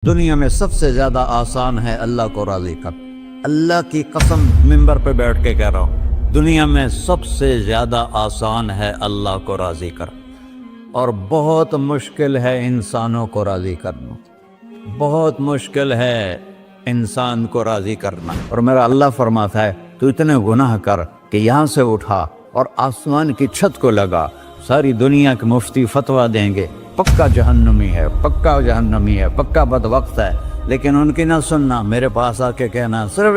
دنیا میں سب سے زیادہ آسان ہے اللہ کو راضی کر۔ اللہ کی قسم منبر پہ بیٹھ کے کہہ رہا ہوں، دنیا میں سب سے زیادہ آسان ہے اللہ کو راضی کر، اور بہت مشکل ہے انسانوں کو راضی کرنا، بہت مشکل ہے انسان کو راضی کرنا۔ اور میرا اللہ فرماتا ہے تو اتنے گناہ کر کہ یہاں سے اٹھا اور آسمان کی چھت کو لگا، ساری دنیا کے مفتی فتویٰ دیں گے پکا جہنمی ہے، پکا جہنمی ہے، پکا بدبخت ہے، لیکن ان کی نہ سننا، میرے پاس آ کے کہنا صرف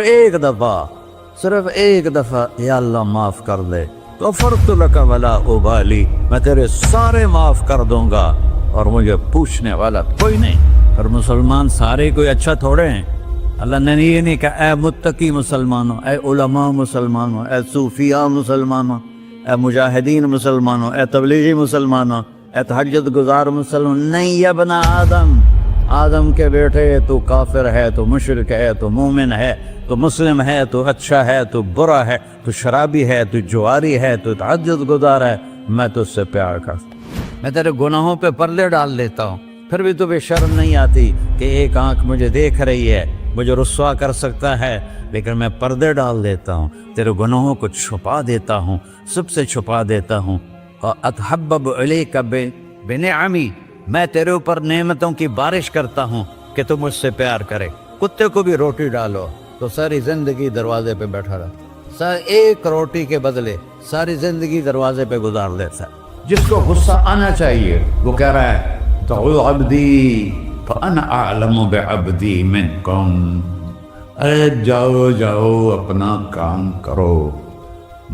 ایک دفعہ یا اللہ معاف کر دے، غفرت لک ولا ابالی، میں تیرے سارے معاف کر دوں گا اور مجھے پوچھنے والا کوئی نہیں۔ اور مسلمان سارے کوئی اچھا تھوڑے ہیں، اللہ نے یہ نہیں کہا اے متقی مسلمانوں، اے علماء مسلمانوں، اے صوفیاء مسلمانوں، اے مجاہدین مسلمانوں، اے تبلیغی مسلمانوں، اے تہجد گزار مسلمان، نہیں یا ابن آدم کے بیٹے، تو کافر ہے، تو مشرک ہے، تو مومن ہے، تو مسلم ہے، تو اچھا ہے، تو برا ہے، تو شرابی ہے، تو جواری ہے، تو تہجد گزار ہے، میں تجھ سے پیار کرتا ہوں، میں تیرے گناہوں پہ پردے ڈال دیتا ہوں، پھر بھی تمہیں شرم نہیں آتی کہ ایک آنکھ مجھے دیکھ رہی ہے، مجھے رسوا کر سکتا ہے، لیکن میں پردے ڈال دیتا ہوں، تیرے گناہوں کو چھپا دیتا ہوں، سب سے چھپا دیتا ہوں۔ اتحبب الیک بنعمی، میں تیرے اوپر نعمتوں کی بارش کرتا ہوں کہ تم مجھ سے پیار کرے۔ کتے کو بھی روٹی ڈالو تو ساری زندگی دروازے پہ بیٹھا رہا، ایک روٹی کے بدلے ساری زندگی دروازے پہ گزار دیتا ہے۔ جس کو غصہ آنا چاہیے وہ کہہ رہا ہے دعو عبدی فانا اعلم بعبدی منکم، اے جاؤ اپنا کام کرو،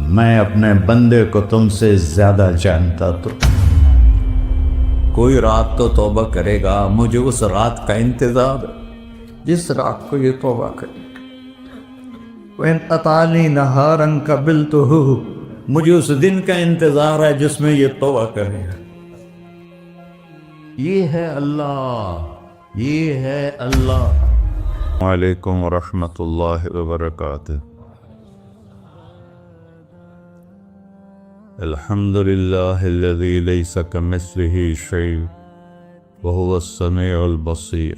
میں اپنے بندے کو تم سے زیادہ جانتا۔ تو کوئی رات تو توبہ کرے گا، مجھے اس رات کا انتظار ہے جس رات کو یہ توبہ کرے۔ وَإِنْ أَطَعَنِي نَهَارًا قَبِلْتُهُ، مجھے اس دن کا انتظار ہے جس میں یہ توبہ کرے گا۔ یہ ہے اللہ، یہ ہے اللہ۔ وعلیکم ورحمۃ اللہ وبرکاتہ۔ الحمد للہ الذی لیس کمثلہ شیء وہو السمیع البصیر،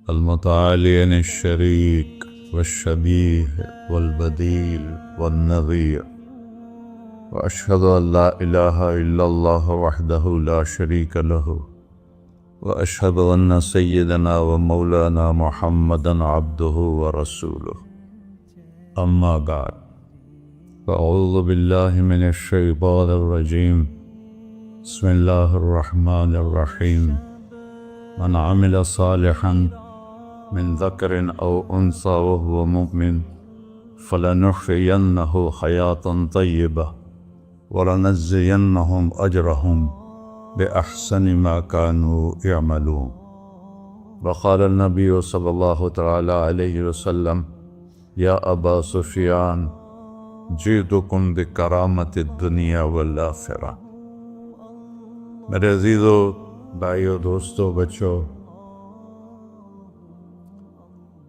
المتعالی عن الشریک والشبیہ والبدیل والنظیر، واشہد ان لا الہ الا اللہ وحدہ لا شریک لہ، واشہد ان سیدنا و مولانا محمدا عبدہ ورسولہ، اما بعد، فاعوذ باللہ من الشیطان الرجیم، بسم اللہ الرحمن الرحیم، من عمل صالحا من ذکر او انثی وهو مؤمن فلنحیینہ حیاۃ طیبہ ولنجزینہم اجرہم بأحسن ما كانوا يعملون۔ وقال النبی صلی اللہ تعالی علیہ وسلم یا ابا سفیان جئتکم بکرامت الدنیا والآخرہ۔ میرے عزیزو، بھائیو، دوستو، بچوں،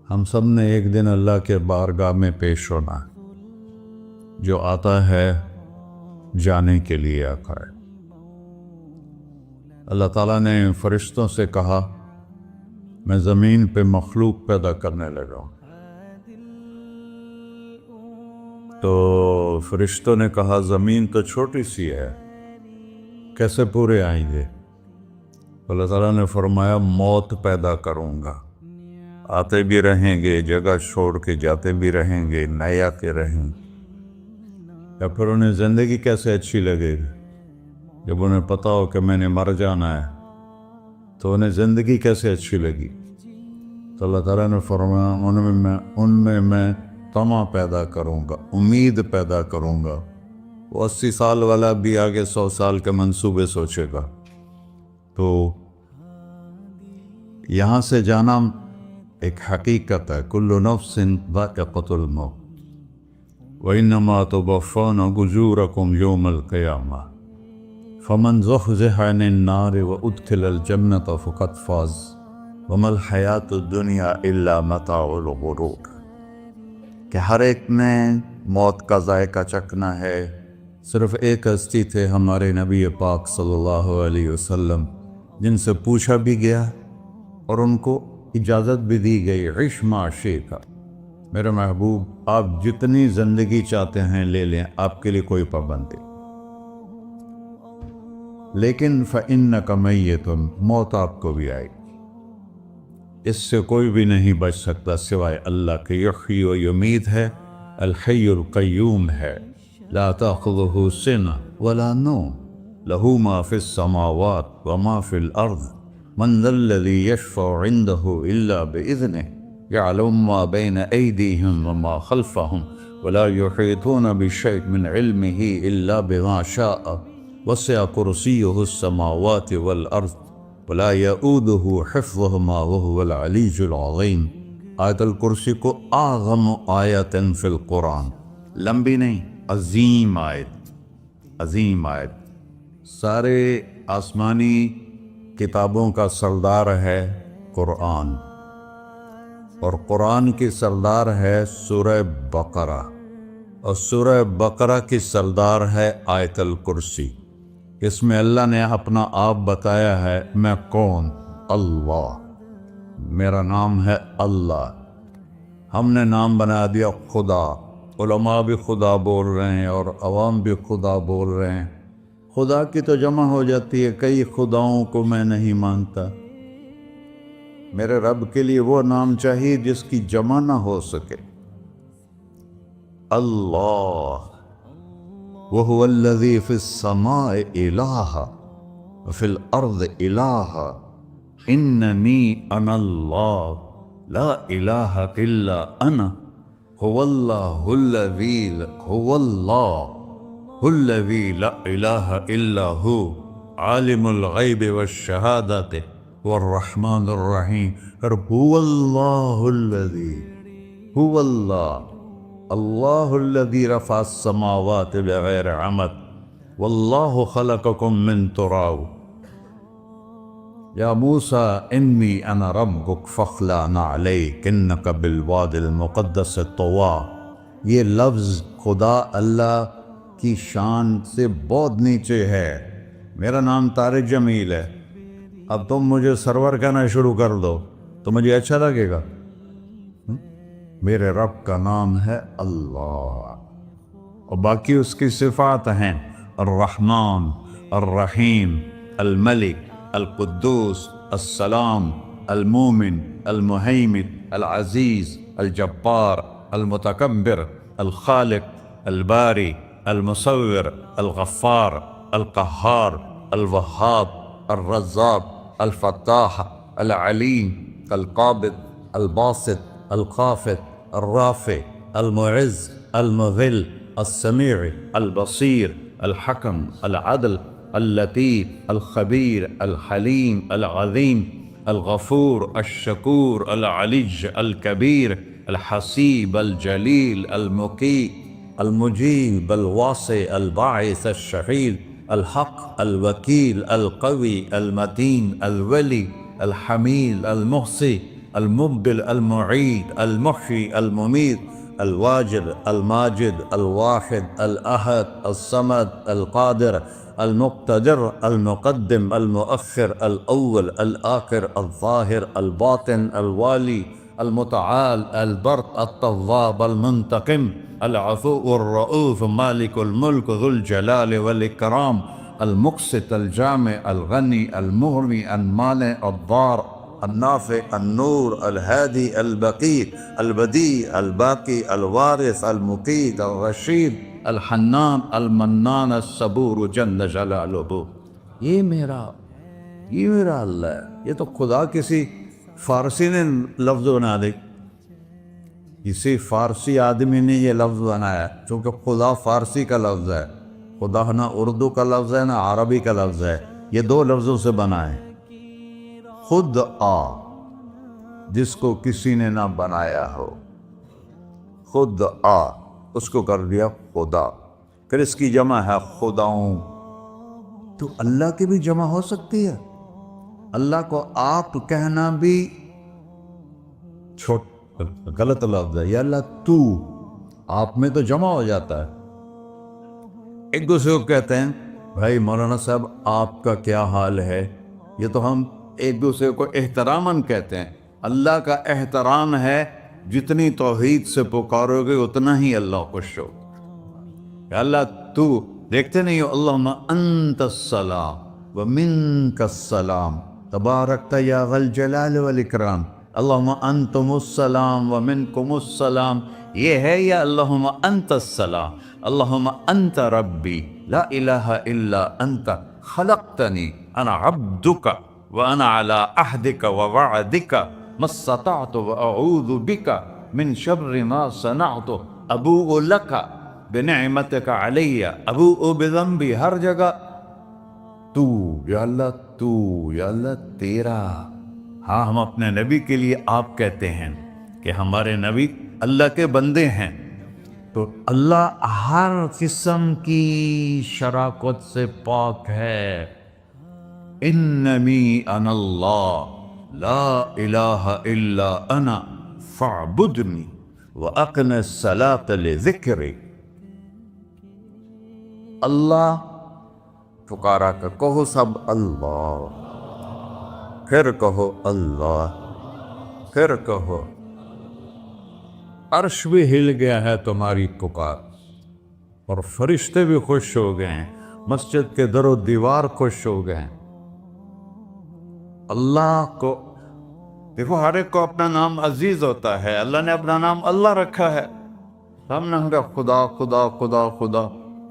ہم سب نے ایک دن اللہ کے بارگاہ میں پیش ہونا، جو آتا ہے جانے کے لیے آتا ہے۔ اللہ تعالیٰ نے فرشتوں سے کہا میں زمین پہ مخلوق پیدا کرنے لگا ہوں، تو فرشتوں نے کہا زمین تو چھوٹی سی ہے، کیسے پورے آئیں گے؟ اللہ تعالیٰ نے فرمایا موت پیدا کروں گا، آتے بھی رہیں گے، جگہ چھوڑ کے جاتے بھی رہیں گے، نئے آتے رہیں گے۔ یا پھر انہیں زندگی کیسے اچھی لگے گی جب انہیں پتا ہو کہ میں نے مر جانا ہے، تو انہیں زندگی کیسے اچھی لگی؟ تو اللہ تعالیٰ نے فرمایا ان میں میں طمع پیدا کروں گا، امید پیدا کروں گا۔ وہ 80 سال والا بھی آگے 100 سال کے منصوبے سوچے گا۔ تو یہاں سے جانا ایک حقیقت ہے، کل نفس ذائقۃ الموت وانما توفون اجورکم یوم القیامہ فمن زحزح عن النار وادخل الجنۃ فقد فاز وما الحیاۃ الدنیا الا متاع الغرور، کہ ہر ایک نے موت کا ذائقہ چکھنا ہے۔ صرف ایک ہستی تھے ہمارے نبی پاک صلی اللہ علیہ وسلم، جن سے پوچھا بھی گیا اور ان کو اجازت بھی دی گئی عش ما شئت، میرے محبوب آپ جتنی زندگی چاہتے ہیں لے لیں، آپ کے لیے کوئی پابندی، لیکن فإنک میت، موت آپ کو بھی آئے گی، اس سے کوئی بھی نہیں بچ سکتا سوائے اللہ کے۔ یحیی و یمیت ہے، الحی القیوم ہے، لا تأخذہ سنہ ولا نوم، لہ ما فی السماوات وما فی الارض، من ذا الذی یشفع عنده الا بإذنہ، یعلم ما بین ایدیہم وما خلفہم، ولا یحیطون بشیء من علمہ الا بما شاء، وسع کرسیہ السماوات والارض، ولا یؤودہ حفظہما وہو العلی العظیم۔ آیت الکرسی کو اعظم آیت فی القرآن، لمبی نہیں، عظیم آیت، عظیم آیت، سارے آسمانی کتابوں کا سردار ہے قرآن، اور قرآن کی سردار ہے سورہ بقرہ، اور سورہ بقرہ کی سردار ہے آیت الکرسی۔ اس میں اللہ نے اپنا آپ بتایا ہے، میں کون؟ اللہ، میرا نام ہے اللہ۔ ہم نے نام بنا دیا خدا، علماء بھی خدا بول رہے ہیں اور عوام بھی خدا بول رہے ہیں۔ خدا کی تو جمع ہو جاتی ہے، کئی خداؤں کو میں نہیں مانتا، میرے رب کے لیے وہ نام چاہیے جس کی جمع نہ ہو سکے۔ اللہ، وَهُوَ الَّذِي فِي السَّمَاءِ إِلَٰهًا وَفِي الْأَرْضِ إِلَٰهًا إِنَّنِي أَنَا اللَّهُ لَا إِلَٰهَ إِلَّا أَنَا هُوَ اللَّهُ الَّذِي هُوَ اللَّهُ الَّذِي لَا إِلَٰهَ إِلَّا هُوَ عَالِمُ الْغَيْبِ وَالشَّهَادَةِ وَالرَّحْمَٰنُ الرَّحِيمُ۔ هُوَ اللَّهُ الَّذِي، هُوَ اللَّهُ، اللہ الذی رفع السماوات بغیر عمد، واللہ خلقکم من تراب، یا موسیٰ انی انا ربک فاخلع نعلیک انک بالوادی المقدس طویٰ۔ یہ لفظ خدا اللہ کی شان سے بہت نیچے ہے۔ میرا نام طارق جمیل ہے، اب تم مجھے سرور کہنا شروع کر دو تو مجھے اچھا لگے گا؟ میرے رب کا نام ہے اللہ، اور باقی اس کی صفات ہیں الرحمن، الرحیم، الملک، القدوس، السلام، المومن، المہیمن، العزیز، الجبار، المتکبر، الخالق، الباری، المصور، الغفار، القہار، الوہاب، الرزاق، الفتاح، العلیم، القابض، الباسط، الخافض، الرافع، المعز، المذل، السمیع، البصیر، الحکم، العدل، اللطیف، الخبیر، الحلیم، العظیم، الغفور، الشکور، العلی، الکبیر، الحسیب، الجلیل، المقیت، المجیب، الواسع، الباعث، الشہید، الحق، الوکیل، القوی، المتین، الولی، الحمید، المحصی، المبدل، المعید، المحیی، الممید، الواجد، الماجد، الواحد، الأحد، الصمد، القادر، المقتدر، المقدم، المؤخر، الأول، الآخر، الظاهر، الباطن، الوالي، المتعال، البر، التواب، المنتقم، العفو، الرؤوف، مالك الملك، ذو الجلال والإكرام، المقسط، الجامع، الغني، المغني، المانع، الضار، النافع، النور، الهادي، البقي، البديع، الباقي، الوارث، المقيت، الرشيد، الحنان، المنان، الصبور جل جلالہ۔ یہ میرا اللہ ہے۔ یہ تو خدا کسی فارسی نے لفظ بنا دی، کسی فارسی آدمی نے یہ لفظ بنایا، چونکہ خدا فارسی کا لفظ ہے، خدا نہ اردو کا لفظ ہے نہ عربی کا لفظ ہے، یہ دو لفظوں سے بنا ہے۔ خود آ، جس کو کسی نے نہ بنایا ہو، خود آ، اس کو کر دیا خدا، پھر اس کی جمع ہے خداؤں۔ تو اللہ کی بھی جمع ہو سکتی ہے؟ اللہ کو آپ کہنا بھی غلط لفظ ہے، یا اللہ تو، آپ میں تو جمع ہو جاتا ہے۔ ایک دوسرے کو کہتے ہیں بھائی مولانا صاحب آپ کا کیا حال ہے، یہ تو ہم ایک دوسرے کو احتراماً کہتے ہیں. اللہ کا احترام ہے جتنی توحید سے پکارو گے اتنا ہی اللہ خوش ہو. کہ اللہ تو دیکھتے نہیں ہو اللہم انت السلام ومنک السلام تبارکت یا ذا الجلال والاکرام. اللہم انتم السلام ومنکم السلام یہ ہے یا اللہم انت السلام اللہم انت ربی لا الہ الا انت خلقتنی انا عبدک وانا علی عہدک ووعدک ما استطعت واعوذ بک من شر ما صنعت ابوء لک بنعمتک علی ابوء بذنبی. ہر جگہ تو یا اللہ تیرا. ہاں ہم اپنے نبی کے لیے آپ کہتے ہیں کہ ہمارے نبی اللہ کے بندے ہیں. تو اللہ ہر قسم کی شراکت سے پاک ہے. اننی انا اللہ لا الہ الا انا فاعبدنی واقم الصلاۃ لذکری. اللہ پکارا کر کہو سب اللہ، پھر کہو اللہ، پھر کہو. عرش بھی ہل گیا ہے تمہاری پکار، اور فرشتے بھی خوش ہو گئے ہیں، مسجد کے در و دیوار خوش ہو گئے ہیں. اللہ کو دیکھو، ہر ایک کو اپنا نام عزیز ہوتا ہے. اللہ نے اپنا نام اللہ رکھا ہے. ہم نے کہا خدا خدا خدا خدا،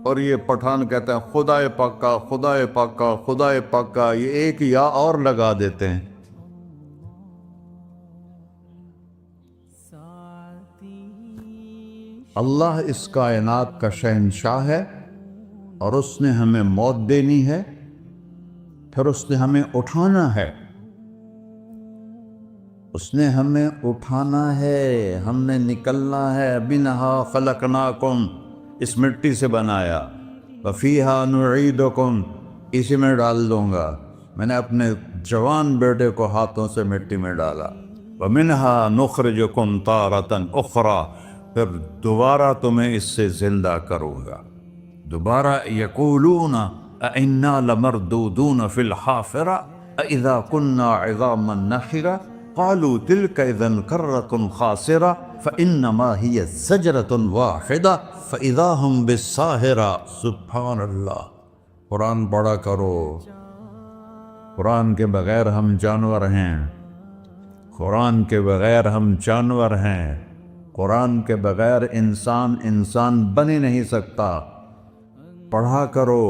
اور یہ پٹھان کہتے ہیں خدا پاکا خدا پاکا خدا پاکا، یہ ایک یا اور لگا دیتے ہیں. اللہ اس کائنات کا شہنشاہ ہے، اور اس نے ہمیں موت دینی ہے، پھر اس نے ہمیں اٹھانا ہے. اس نے ہمیں اٹھانا ہے، ہم نے نکلنا ہے. منہا خلقناکم، اس مٹی سے بنایا. وفیہا نعیدکم، اسی میں ڈال دوں گا. میں نے اپنے جوان بیٹے کو ہاتھوں سے مٹی میں ڈالا. ومنہا نخرجکم تارۃ اخری، پھر دوبارہ تمہیں اس سے زندہ کروں گا. دوبارہ یقولون اَإِنَّا لَمَرْدُودُونَ فِي الْحَافِرَةِ أَإِذَا كُنَّا عِظَامًا نَخِرَةً قَالُوا تِلْكَ إِذًا كَرَّةٌ خَاسِرَةٌ فَإِنَّمَا هِيَ زَجْرَةٌ وَاحِدَةٌ فَإِذَا هُمْ بِالسَّاهِرَةِ. سبحان اللہ. قرآن پڑھا کرو. قرآن کے بغیر ہم جانور ہیں. قرآن کے بغیر ہم جانور ہیں. قرآن کے بغیر انسان بن ہی نہیں سکتا. پڑھا کرو.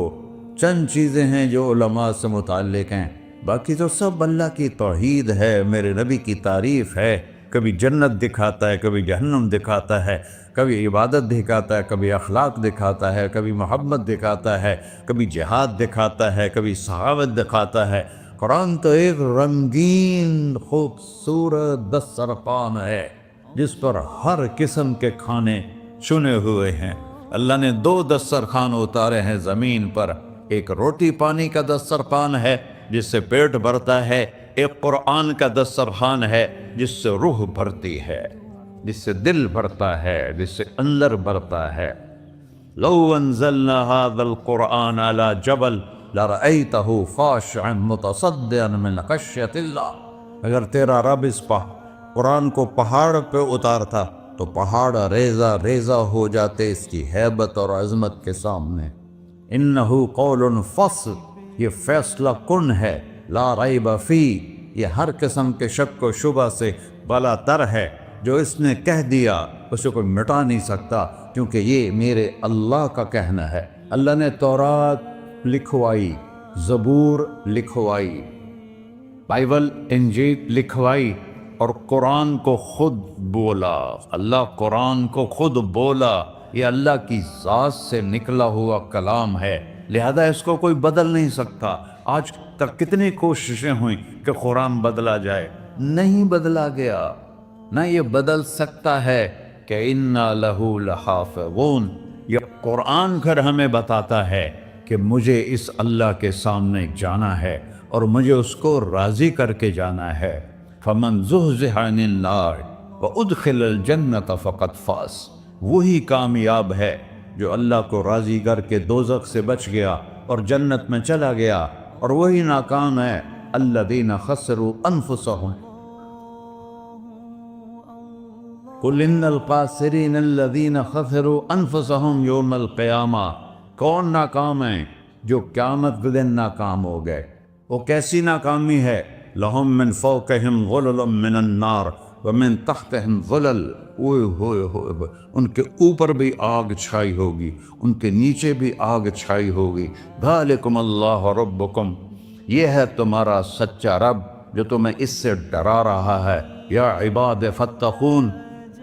چند چیزیں ہیں جو علماء سے متعلق ہیں، باقی تو سب اللہ کی توحید ہے، میرے نبی کی تعریف ہے. کبھی جنت دکھاتا ہے، کبھی جہنم دکھاتا ہے، کبھی عبادت دکھاتا ہے، کبھی اخلاق دکھاتا ہے، کبھی محبت دکھاتا ہے، کبھی جہاد دکھاتا ہے، کبھی سخاوت دکھاتا ہے. قرآن تو ایک رنگین خوبصورت دسترخوان ہے جس پر ہر قسم کے کھانے چنے ہوئے ہیں. اللہ نے 2 دسترخوان اتارے ہیں زمین پر. ایک روٹی پانی کا دسترخوان ہے جس سے پیٹ بھرتا ہے، ایک قرآن کا دسترخوان ہے جس سے روح بھرتی ہے، جس سے دل بھرتا ہے، جس سے اندر بھرتا ہے. لو انزلنا هذا القرآن على جبل لرأيته خاشعا متصدعا من خشية الله. اگر تیرا رب اس قرآن کو پہاڑ پہ اتارتا تو پہاڑ ریزہ ریزہ ہو جاتے اس کی ہیبت اور عظمت کے سامنے. انہو قول فصل، یہ فیصلہ کن ہے. لا ریب فی، یہ ہر قسم کے شک و شبہ سے بالا تر ہے. جو اس نے کہہ دیا اسے کوئی مٹا نہیں سکتا، کیونکہ یہ میرے اللہ کا کہنا ہے. اللہ نے تورات لکھوائی، زبور لکھوائی، بائبل انجیل لکھوائی، اور قرآن کو خود بولا. اللہ قرآن کو خود بولا. یہ اللہ کی ذات سے نکلا ہوا کلام ہے، لہذا اس کو کوئی بدل نہیں سکتا. آج تک کتنی کوششیں ہوئیں کہ قرآن بدلا جائے، نہیں بدلا گیا. نہ یہ بدل سکتا ہے کہ اِنَّا لَهُ لَحَافِظُونَ. یہ قرآن گھر ہمیں بتاتا ہے کہ مجھے اس اللہ کے سامنے جانا ہے اور مجھے اس کو راضی کر کے جانا ہے. فَمَنْ زُحْزِحَ عَنِ النَّارِ وَأُدْخِلَ الْجَنَّةَ فَقَدْ فَازَ. وہی کامیاب ہے جو اللہ کو راضی کر کے دوزخ سے بچ گیا اور جنت میں چلا گیا. اور وہی ناکام ہے الذین خسروا انفسهم قل ان الخاسرین الذین خسروا انفسهم یوم القیامہ، کون ناکام ہیں؟ جو قیامت کے دن ناکام ہو گئے۔ وہ کیسی ناکامی ہے؟ لہم من فوقہم ظلل من النار ومن تحتہم ظلل، اوئے ہوئے ہوئے، ان کے اوپر بھی آگ چھائی ہوگی، ان کے نیچے بھی آگ چھائی ہوگی۔ ذالکم اللہ ربکم، یہ ہے تمہارا سچا رب جو تمہیں اس سے ڈرا رہا ہے۔ یا عباد فاتقون،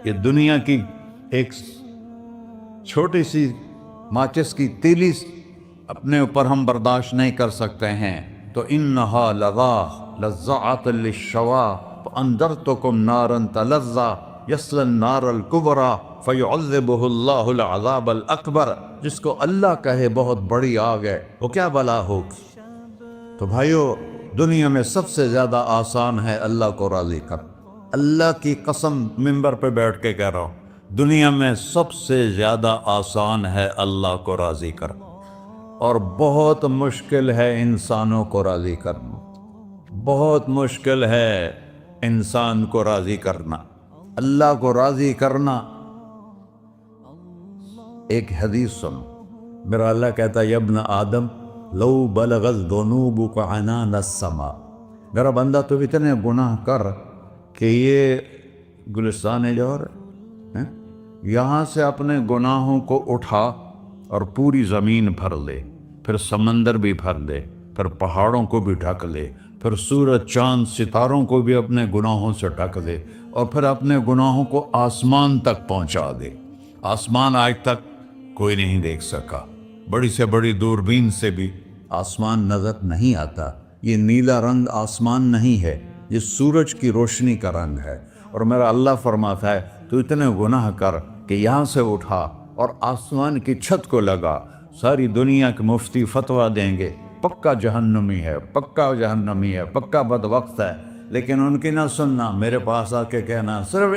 یہ دنیا کی ایک چھوٹی سی ماچس کی تیلی اپنے اوپر ہم برداشت نہیں کر سکتے ہیں، تو انہا لذات للشوا فانذرتکم نارا تلظی یصلی النار الکبری فیعذبہ اللہ العذاب الاکبر، جس کو اللہ کہے بہت بڑی آگ ہے، وہ کیا بلا ہوگی۔ تو بھائیو، دنیا میں سب سے زیادہ آسان ہے اللہ کو راضی کر۔ اللہ کی قسم ممبر پہ بیٹھ کے کہہ رہا ہوں، دنیا میں سب سے زیادہ آسان ہے اللہ کو راضی کر، اور بہت مشکل ہے انسانوں کو راضی کرنا، بہت مشکل ہے انسان کو راضی کرنا۔ اللہ کو راضی کرنا، ایک حدیث سنو، میرا اللہ کہتا ہے یا ابن آدم لو بلغت ذنوبک عنان السماء، میرا بندہ تو اتنے گناہ کر کہ یہ گلستان جوہر ہے، یہاں سے اپنے گناہوں کو اٹھا اور پوری زمین بھر لے، پھر سمندر بھی بھر لے، پھر پہاڑوں کو بھی ڈھک لے، پھر سورج چاند ستاروں کو بھی اپنے گناہوں سے ڈھک دے، اور پھر اپنے گناہوں کو آسمان تک پہنچا دے۔ آسمان آج تک کوئی نہیں دیکھ سکا، بڑی سے بڑی دوربین سے بھی آسمان نظر نہیں آتا۔ یہ نیلا رنگ آسمان نہیں ہے، یہ سورج کی روشنی کا رنگ ہے۔ اور میرا اللہ فرماتا ہے تو اتنے گناہ کر کہ یہاں سے اٹھا اور آسمان کی چھت کو لگا، ساری دنیا کے مفتی فتویٰ دیں گے پکا جہنمی ہے، پکا جہنمی ہے، پکا بدبخت ہے، لیکن ان کی نہ سننا، میرے پاس آ کے کہنا صرف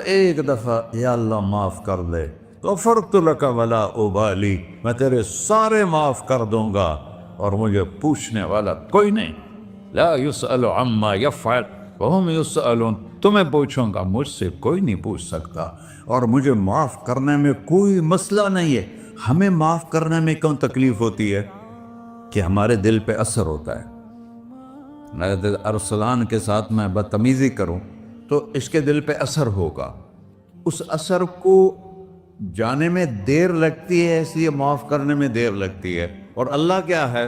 ایک دفعہ یا اللہ معاف کر دے، غفرت لک ولا ابالی، میں تیرے سارے معاف کر دوں گا اور مجھے پوچھنے والا کوئی نہیں۔ لا یسأل عما یفعل وہم یسألون، تمہیں پوچھوں گا، مجھ سے کوئی نہیں پوچھ سکتا، اور مجھے معاف کرنے میں کوئی مسئلہ نہیں ہے۔ ہمیں معاف کرنے میں کیوں تکلیف ہوتی ہے؟ کہ ہمارے دل پہ اثر ہوتا ہے۔ اگر ارسلان کے ساتھ میں بدتمیزی کروں تو اس کے دل پہ اثر ہوگا، اس اثر کو جانے میں دیر لگتی ہے، اس لیے معاف کرنے میں دیر لگتی ہے۔ اور اللہ کیا ہے؟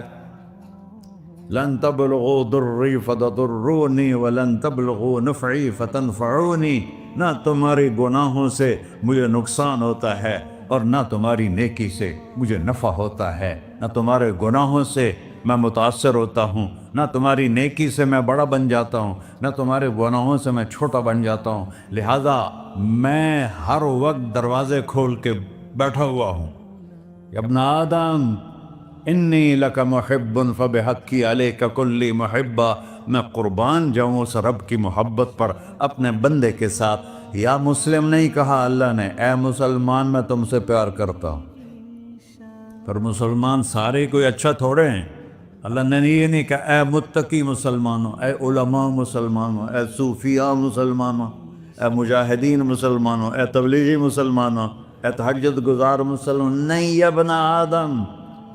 لن تبلغوا ضری فتضرونی ولن تبلغوا نفعی فتنفعونی، نہ تمہاری گناہوں سے مجھے نقصان ہوتا ہے اور نہ تمہاری نیکی سے مجھے نفع ہوتا ہے، نہ تمہارے گناہوں سے میں متاثر ہوتا ہوں، نہ تمہاری نیکی سے میں بڑا بن جاتا ہوں، نہ تمہارے گناہوں سے میں چھوٹا بن جاتا ہوں، لہذا میں ہر وقت دروازے کھول کے بیٹھا ہوا ہوں۔ یا ابن آدم انی لک محب فبحقی علیک کلی محبہ، میں قربان جاؤں اس رب کی محبت پر اپنے بندے کے ساتھ۔ یا مسلم نہیں کہا اللہ نے، اے مسلمان میں تم سے پیار کرتا ہوں۔ پر مسلمان سارے کوئی اچھا تھوڑے ہیں، اللہ نے یہ نہیں کہا اے متقی مسلمانوں، اے علماء مسلمانوں، اے صوفیاء مسلمانوں، اے مجاہدین مسلمانوں، اے تبلیغی مسلمانوں، اے تہجد گزار مسلمان، نہیں یا ابن آدم،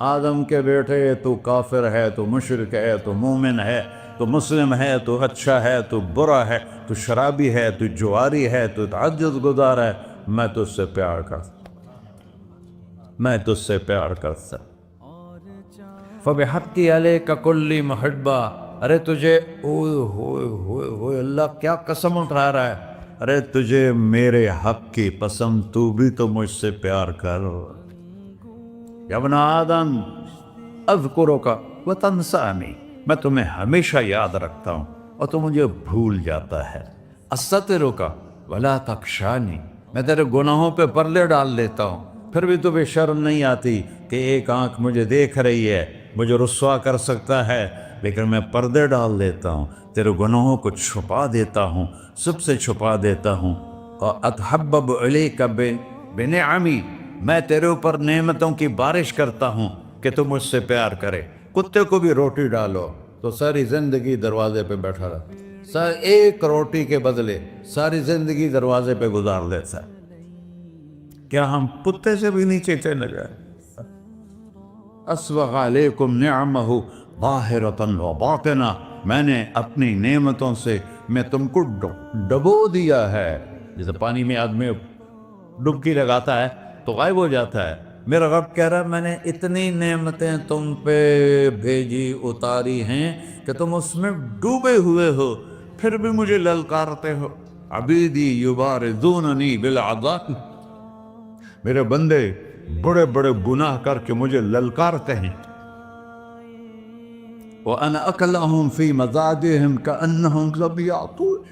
آدم کے بیٹے، تو کافر ہے، تو مشرک ہے، تو مومن ہے، تو مسلم ہے، تو اچھا ہے، تو برا ہے، تو شرابی ہے، تو جواری ہے، تو تہجد گزار ہے، میں تجھ سے پیار کرتا، میں تجھ سے پیار کرتا۔ فبحقی علیک کلی محبہ، ارے تجھے اوئے ہوئے ہوئے ہوئے، اللہ کیا قسم اٹھا رہا ہے، ارے تجھے میرے حق کی قسم، تو بھی تو مجھ سے پیار کر۔ یا ابن آدم اذکرک وتنسانی، میں تمہیں ہمیشہ یاد رکھتا ہوں اور تو مجھے بھول جاتا ہے۔ استترک ولا تخشانی، میں تیرے گناہوں پہ پردے ڈال لیتا ہوں، پھر بھی تمہیں شرم نہیں آتی کہ ایک آنکھ مجھے دیکھ رہی ہے، مجھے رسوا کر سکتا ہے، لیکن میں پردے ڈال دیتا ہوں، تیرے گناہوں کو چھپا دیتا ہوں، سب سے چھپا دیتا ہوں۔ اور اتحبب الیک بنعمی، میں تیرے اوپر نعمتوں کی بارش کرتا ہوں کہ تم مجھ سے پیار کرے۔ کتے کو بھی روٹی ڈالو، تو ساری زندگی دروازے پہ بیٹھا رہا، ایک روٹی کے بدلے ساری زندگی دروازے پہ گزار دیتا ہے۔ کیا ہم کتے سے بھی نیچے چلے گئے؟ اسبغ علیکم نعمہ ظاہرۃ و باطنہ، میں نے اپنی نعمتوں سے میں تم کو ڈبو دیا ہے۔ جیسے پانی میں آدمی ڈبکی لگاتا ہے تو غائب ہو جاتا ہے، میرا رب کہہ رہا ہے میں نے اتنی نعمتیں تم پہ بھیجی اتاری ہیں کہ تم اس میں ڈوبے ہوئے ہو، پھر بھی مجھے للکارتے ہو۔ عبیدی یبارزوننی بالعذاب، میرے بندے بڑے بڑے گناہ کر کے مجھے للکارتے ہیں۔ وَأَنَا أَكْلَهُمْ فِي مَزَاجِهِمْ كَأَنَّهُمْ لَمْ يَعْطُونِ،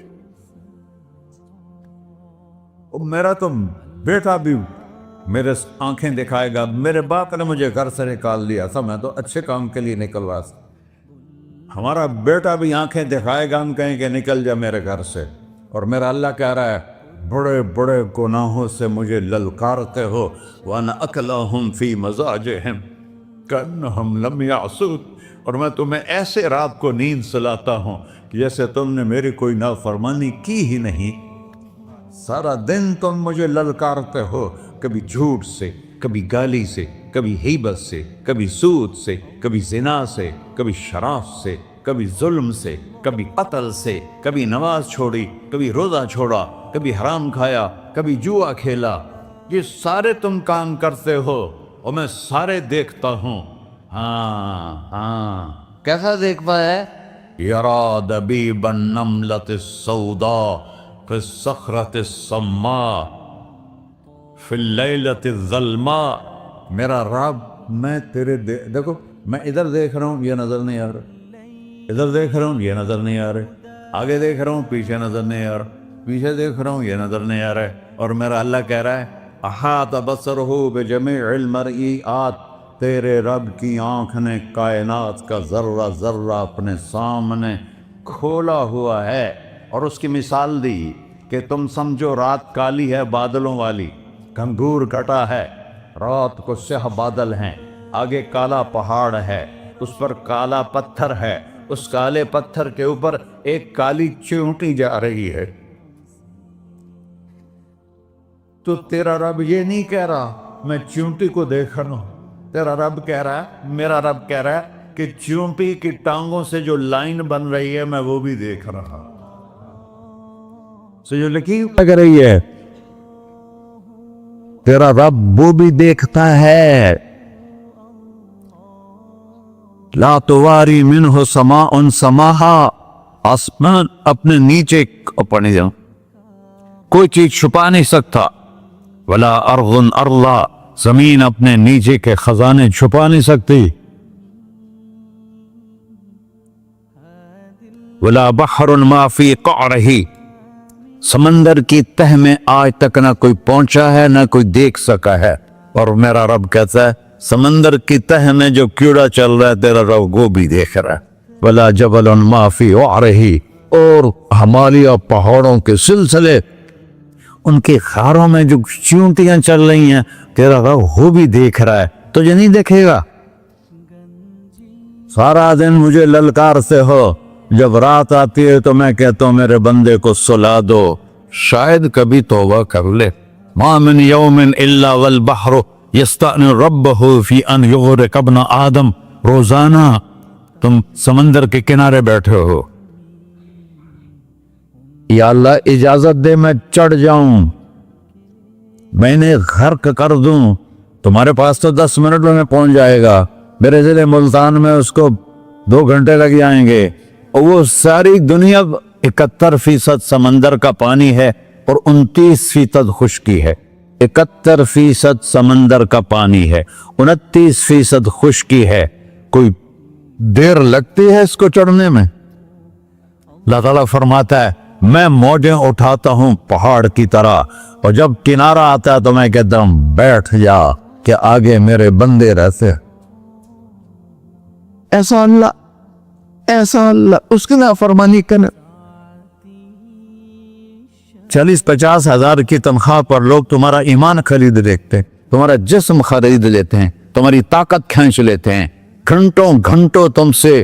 میرا تو بیٹا بھی میرے آنکھیں دکھائے گا، میرے باپ نے مجھے گھر سے نکال دیا تھا، میں تو اچھے کام کے لیے نکلوا تھا، ہمارا بیٹا بھی آنکھیں دکھائے گا، ہم کہیں کہ نکل جا میرے گھر سے، اور میرا اللہ کہہ رہا ہے بڑے بڑے گناہوں سے مجھے للکارتے ہو۔ وَأَنَا أَكْلَهُمْ فِي مَزَاجِهِمْ كَأَنَّهُمْ لَمْ يَعْصُونِ، اور میں تمہیں ایسے رات کو نیند سلاتا ہوں کہ جیسے تم نے میری کوئی نافرمانی کی ہی نہیں۔ سارا دن تم مجھے للکارتے ہو، کبھی جھوٹ سے، کبھی گالی سے، کبھی غیبت سے، کبھی سود سے، کبھی زنا سے، کبھی شراب سے، کبھی ظلم سے، کبھی قتل سے، کبھی نماز چھوڑی، کبھی روزہ چھوڑا، کبھی حرام کھایا، کبھی جوا کھیلا۔ یہ سارے تم کام کرتے ہو اور میں سارے دیکھتا ہوں۔ ہاں کیسا دیکھتا ہے؟ یرا دبیب النملۃ السوداء فی الصخرۃ الصماء فی اللیلۃ الظلماء، میرا رب میں تیرے دیکھو، میں ادھر دیکھ رہا ہوں یہ نظر نہیں آ رہا، ادھر دیکھ رہا ہوں یہ نظر نہیں آ رہا، آگے دیکھ رہا ہوں پیچھے نظر نہیں آ رہا، پیچھے دیکھ رہا ہوں یہ نظر نہیں آ رہا ہے، اور میرا اللہ کہہ رہا ہے احاط بصرہ بجمیع المرئیات، تیرے رب کی آنکھ نے کائنات کا ذرہ ذرہ اپنے سامنے کھولا ہوا ہے، اور اس کی مثال دی کہ تم سمجھو رات کالی ہے بادلوں والی، گھنگور کٹا ہے، رات کو سیاہ بادل ہیں، آگے کالا پہاڑ ہے، اس پر کالا پتھر ہے، اس کالے پتھر کے اوپر ایک کالی چیونٹی جا رہی ہے، تو تیرا رب یہ نہیں کہہ رہا میں چیونٹی کو دیکھ رہا ہوں، تیرا رب کہہ رہا ہے، میرا رب کہہ رہا ہے کہ چیونٹی کی ٹانگوں سے جو لائن بن رہی ہے میں وہ بھی دیکھ رہا ہوں، جو لکیر لگ رہی ہے تیرا رب وہ بھی دیکھتا ہے۔ لا تواری منہ سماء سماہا، آسمان اپنے نیچے پڑھنے جاؤں کوئی چیز چھپا نہیں سکتا، ولا ارض ارضا، زمین اپنے نیچے کے خزانے چھپا نہیں سکتی، ولا بحر ما فی قعرہ، سمندر کی تہ میں آج تک نہ کوئی پہنچا ہے نہ کوئی دیکھ سکا ہے، اور میرا رب کہتا ہے سمندر کی تہ میں جو کیڑا چل رہا ہے تیرا رب وہ بھی دیکھ رہا ہے، ولا جبل ما فی وعرہ، اور ہمالیہ پہاڑوں کے سلسلے ان کے خاروں میں جو چیونٹیاں چل رہی ہیں تیرا رب وہ بھی دیکھ رہا ہے، تجھے نہیں دیکھے گا؟ سارا دن مجھے للکارتے ہو، جب رات آتی ہے تو میں کہتا ہوں میرے بندے کو سلا دو، شاید کبھی توبہ کر لے۔ ما من یوم الا والبحر یستأنی ربہ فی ان یغرق ابن آدم، روزانہ تم سمندر کے کنارے بیٹھے ہو، یا اللہ اجازت دے میں چڑھ جاؤں، میں نے غرق کر دوں، تمہارے پاس تو 10 منٹ میں پہنچ جائے گا، میرے ضلع ملتان میں اس کو 2 گھنٹے لگ جائیں گے، اور وہ ساری دنیا 71% سمندر کا پانی ہے اور 29% خشکی ہے، 71% سمندر کا پانی ہے، 29% خشکی ہے، کوئی دیر لگتی ہے اس کو چڑھنے میں؟ اللہ تعالیٰ فرماتا ہے میں موجیں اٹھاتا ہوں پہاڑ کی طرح، اور جب کنارہ آتا ہے تو میں کہتا ہوں بیٹھ جا کہ آگے میرے بندے رہتے۔ ایسا اللہ اس کی نافرمانی کرنے، 40-50 ہزار کی تنخواہ پر لوگ تمہارا ایمان خرید لیتے ہیں، تمہارا جسم خرید لیتے ہیں، تمہاری طاقت کھینچ لیتے ہیں، گھنٹوں تم سے